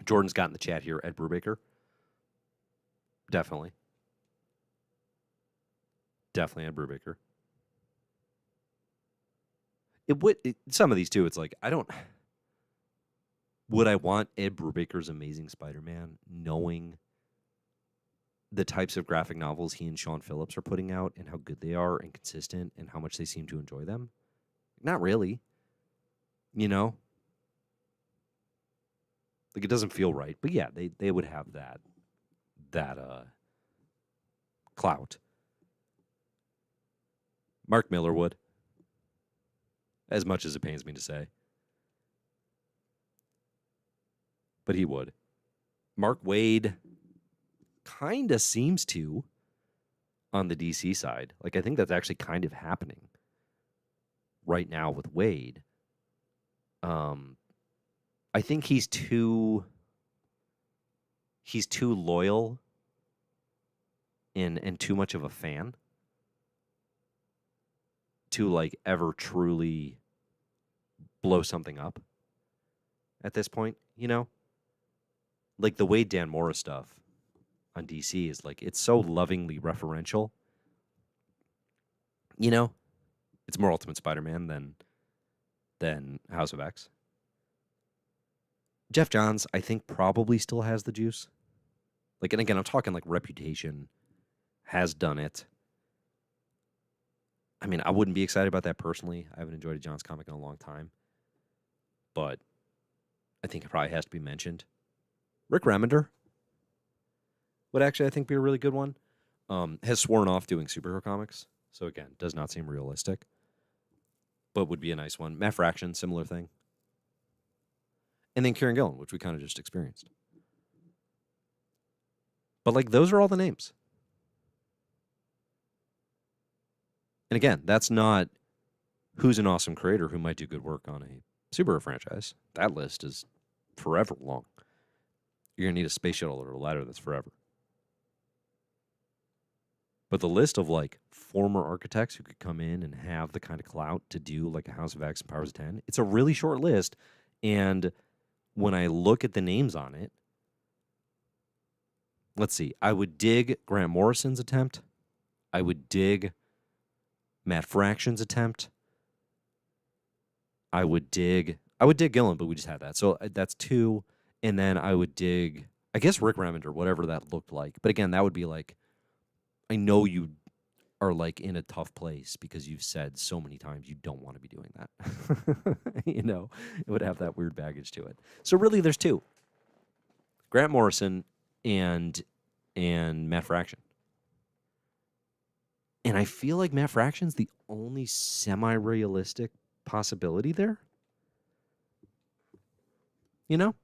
Jordan's got in the chat here, Ed Brubaker. Definitely. Definitely Ed Brubaker. Some of these too, it's like, would I want Ed Brubaker's Amazing Spider-Man knowing the types of graphic novels he and Sean Phillips are putting out and how good they are and consistent and how much they seem to enjoy them? Not really. You know? Like, it doesn't feel right. But yeah, they would have that clout. Mark Miller would. As much as it pains me to say. But he would. Mark Waid kind of seems to on the DC side. Like, I think that's actually kind of happening right now with Waid. I think he's too loyal and too much of a fan to like ever truly blow something up at this point, you know? Like the Wade Dan Morris stuff on DC is like, it's so lovingly referential. You know? It's more Ultimate Spider-Man than House of X. Jeff Johns, I think, probably still has the juice. Like, and again, I'm talking like reputation, has done it. I mean, I wouldn't be excited about that personally. I haven't enjoyed a Johns comic in a long time. But I think it probably has to be mentioned. Rick Remender would actually, I think, be a really good one. Has sworn off doing superhero comics. So again, does not seem realistic. But would be a nice one. Matt Fraction, similar thing. And then Kieran Gillen, which we kind of just experienced. But like, those are all the names. And again, that's not who's an awesome creator who might do good work on a superhero franchise. That list is forever long. You're going to need a space shuttle or a ladder that's forever. But the list of like former architects who could come in and have the kind of clout to do like a House of X and Powers of 10, it's a really short list. And when I look at the names on it, let's see, I would dig Grant Morrison's attempt. I would dig Matt Fraction's attempt. I would dig Gillen, but we just had that. So that's two. And then I would dig, I guess, Rick Remender, whatever that looked like. But again, that would be like, I know you are like in a tough place because you've said so many times you don't want to be doing that. You know, it would have that weird baggage to it. So really there's two. Grant Morrison and Matt Fraction. And I feel like Matt Fraction's the only semi-realistic possibility there. You know?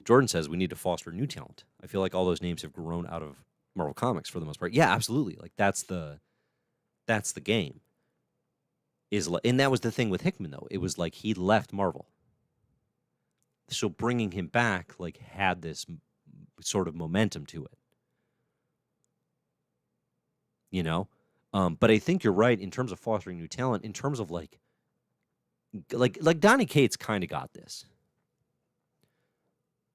Jordan says we need to foster new talent. I feel like all those names have grown out of Marvel Comics for the most part. Yeah, absolutely. Like that's the game. And that was the thing with Hickman though. It was like he left Marvel. So bringing him back like had this sort of momentum to it. You know? But I think you're right in terms of fostering new talent, in terms of like Donny Cates kind of got this.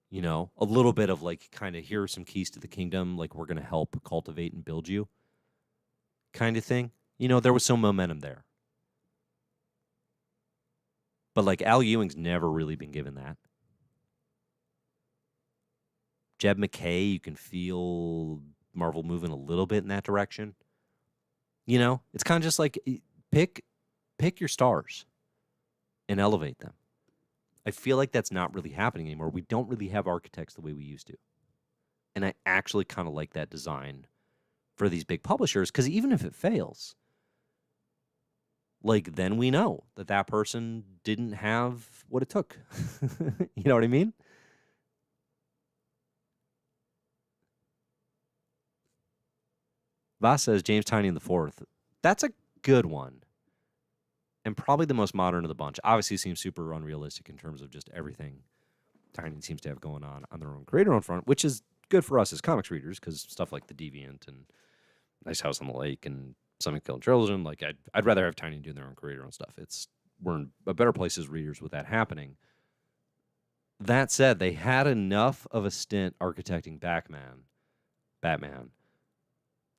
You know, a little bit of like kind of here are some keys to the kingdom, like we're going to help cultivate and build you kind of thing. You know, there was some momentum there. But like Al Ewing's never really been given that. Jeb McKay, you can feel Marvel moving a little bit in that direction. You know, it's kind of just like pick your stars and elevate them. I feel like that's not really happening anymore. We don't really have architects the way we used to. And I actually kind of like that design for these big publishers because even if it fails, like then we know that person didn't have what it took. You know what I mean? Voss says James Tynion IV. That's a good one. And probably the most modern of the bunch. Obviously seems super unrealistic in terms of just everything Tynion seems to have going on their own creator own front, which is good for us as comics readers because stuff like The Deviant and Nice House on the Lake and Something Killed Children, like I'd rather have Tynion doing their own creator own stuff. We're in a better place as readers with that happening. That said, they had enough of a stint architecting Batman,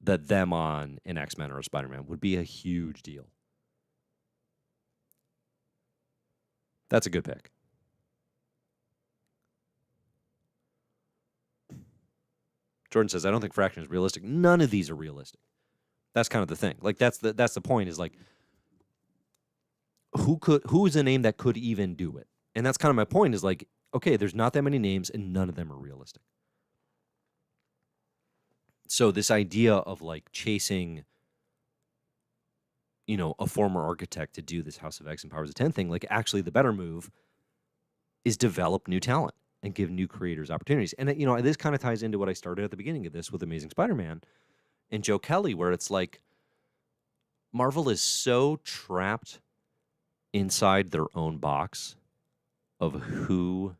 that them on an X-Men or a Spider-Man would be a huge deal. That's a good pick. Jordan says, I don't think Fraction is realistic. None of these are realistic. That's kind of the thing. Like, that's the point is, like, who is a name that could even do it? And that's kind of my point is, like, okay, there's not that many names and none of them are realistic. So this idea of, like, chasing, you know, a former architect to do this House of X and Powers of 10 thing, like, actually the better move is develop new talent and give new creators opportunities. And, you know, this kind of ties into what I started at the beginning of this with Amazing Spider-Man and Joe Kelly, where it's like Marvel is so trapped inside their own box of who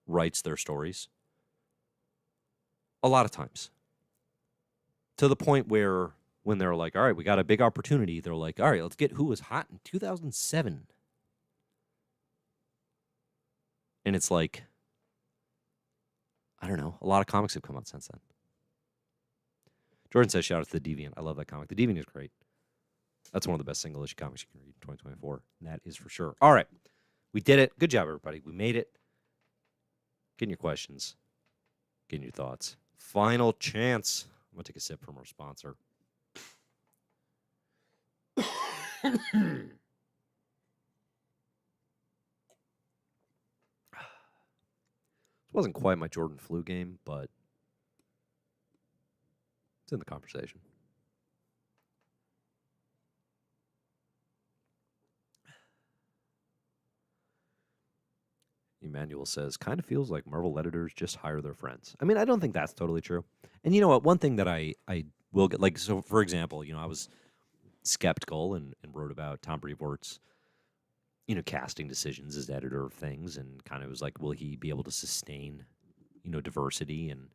writes their stories a lot of times, to the point where when they're like, all right, we got a big opportunity, they're like, all right, let's get who was hot in 2007. And it's like, I don't know, a lot of comics have come out since then. Jordan says, shout out to The Deviant. I love that comic. The Deviant is great. That's one of the best single-issue comics you can read in 2024. And that is for sure. All right. We did it. Good job, everybody. We made it. Getting your questions. Getting your thoughts. Final chance. I'm going to take a sip from our sponsor. This wasn't quite my Jordan flu game, but it's in the conversation. Emmanuel says, kind of feels like Marvel editors just hire their friends. I mean, I don't think that's totally true. And you know what? One thing that I will get, like, so for example, you know, I was skeptical and wrote about Tom Brevoort's, you know, casting decisions as editor of things, and kind of was like, will he be able to sustain, you know, diversity and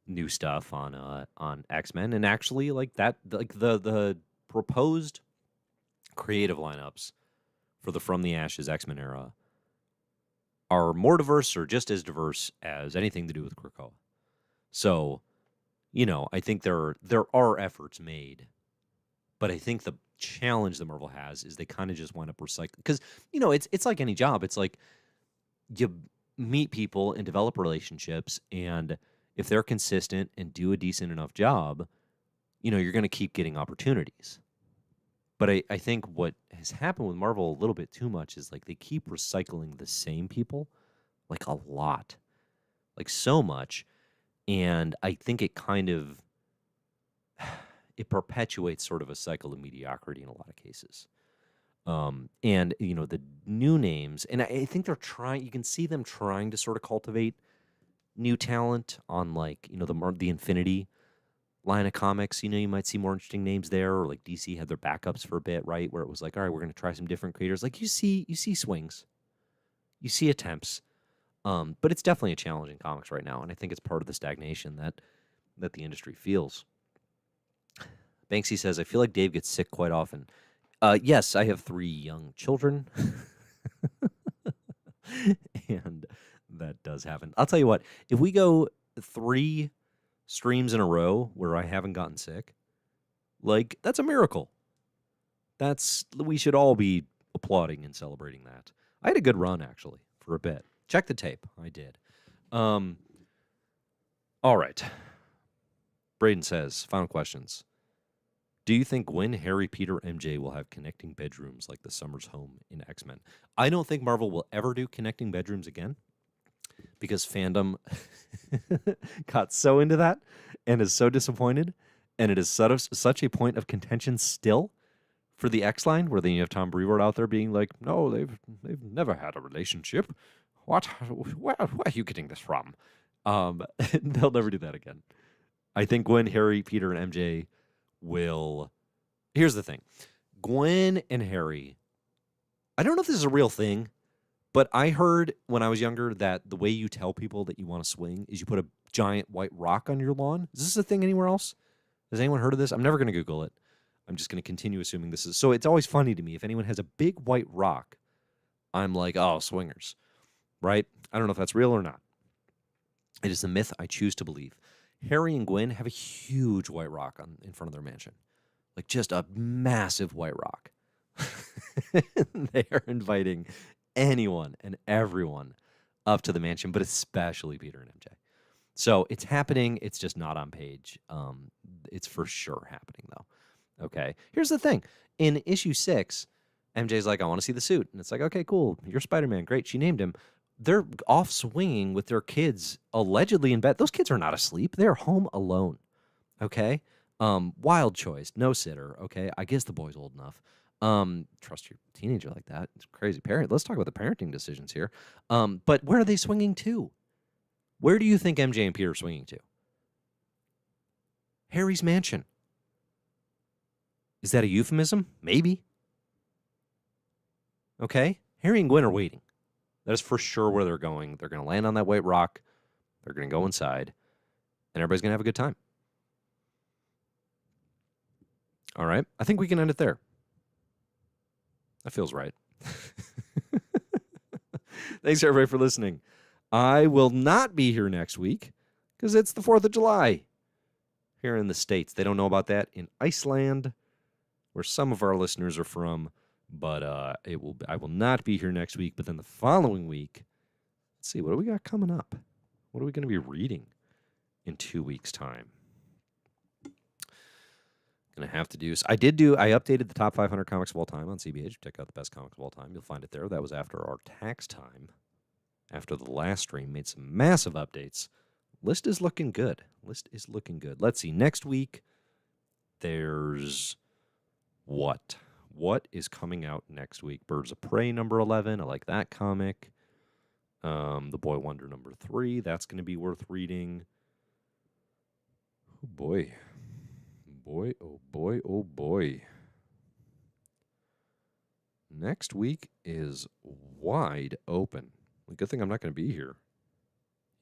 new stuff on X-Men? And actually, like, that, like, the proposed creative lineups for the From the Ashes X-Men era are more diverse or just as diverse as anything to do with Krakoa. So, you know, I think there are efforts made, but I think the challenge that Marvel has is they kind of just wind up recycling, because, you know, it's like any job. It's like you meet people and develop relationships, and if they're consistent and do a decent enough job, you know, you're going to keep getting opportunities. But I think what has happened with Marvel a little bit too much is, like, they keep recycling the same people, like, a lot, like, so much. And I think it kind of, it perpetuates sort of a cycle of mediocrity in a lot of cases. And, you know, the new names, and I think they're trying, you can see them trying to sort of cultivate new talent on, like, you know, the Infinity line of comics. You know, you might see more interesting names there, or like DC had their backups for a bit, right? Where it was like, all right, we're going to try some different creators. Like, you see swings, you see attempts, but it's definitely a challenge in comics right now, and I think it's part of the stagnation that the industry feels. Banksy says, I feel like Dave gets sick quite often. Yes, I have 3 young children, and that does happen. I'll tell you what, if we go 3 streams in a row where I haven't gotten sick, like, that's a miracle. We should all be applauding and celebrating that. I had a good run, actually, for a bit. Check the tape. I did. All right. Braden says, final questions. Do you think Gwen, Harry, Peter, MJ will have connecting bedrooms like the Summers home in X-Men? I don't think Marvel will ever do connecting bedrooms again, because fandom got so into that and is so disappointed, and it is such a point of contention still for the X line, where then you have Tom Brevoort out there being like, no, they've never had a relationship. What? Where are you getting this from? They'll never do that again. I think Gwen, Harry, Peter, and MJ will. Here's the thing. Gwen and Harry, I don't know if this is a real thing, but I heard when I was younger that the way you tell people that you want to swing is you put a giant white rock on your lawn. Is this a thing anywhere else? Has anyone heard of this? I'm never going to Google it. I'm just going to continue assuming this is. So it's always funny to me. If anyone has a big white rock, I'm like, oh, swingers, right? I don't know if that's real or not. It is a myth I choose to believe. Harry and Gwen have a huge white rock in front of their mansion. Like, just a massive white rock. They are inviting anyone and everyone up to the mansion, but especially Peter and MJ. So it's happening. It's just not on page. It's for sure happening, though. Okay. Here's the thing. In issue 6, MJ's like, I want to see the suit. And it's like, okay, cool. You're Spider-Man. Great. She named him. They're off swinging with their kids allegedly in bed. Those kids are not asleep. They're home alone. Okay. Wild choice. No sitter. Okay. I guess the boy's old enough. Trust your teenager like that. It's crazy. Let's talk about the parenting decisions here. But where are they swinging to? Where do you think MJ and Peter are swinging to? Harry's mansion. Is that a euphemism? Maybe. Okay. Harry and Gwen are waiting. That is for sure where they're going. They're going to land on that white rock. They're going to go inside. And everybody's going to have a good time. All right. I think we can end it there. That feels right. Thanks, everybody, for listening. I will not be here next week because it's the 4th of July here in the States. They don't know about that in Iceland, where some of our listeners are from. But I will not be here next week. But then the following week, let's see, what do we got coming up? What are we going to be reading in 2 weeks' time? Going to have to do. I updated the top 500 comics of all time on CBH. Check out the best comics of all time. You'll find it there. That was after our tax time. After the last stream, made some massive updates. List is looking good. Let's see. Next week, there's what? What is coming out next week? Birds of Prey number 11. I like that comic. The Boy Wonder number 3. That's going to be worth reading. Oh, boy. Oh, boy. Next week is wide open. Good thing I'm not going to be here.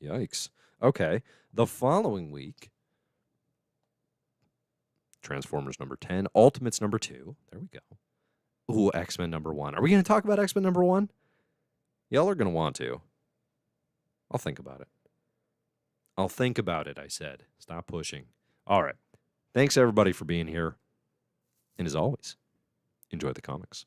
Yikes. Okay. The following week, Transformers number 10, Ultimates number 2. There we go. Ooh, X-Men number 1. Are we going to talk about X-Men number 1? Y'all are going to want to. I'll think about it. I said. Stop pushing. All right. Thanks, everybody, for being here. And as always, enjoy the comics.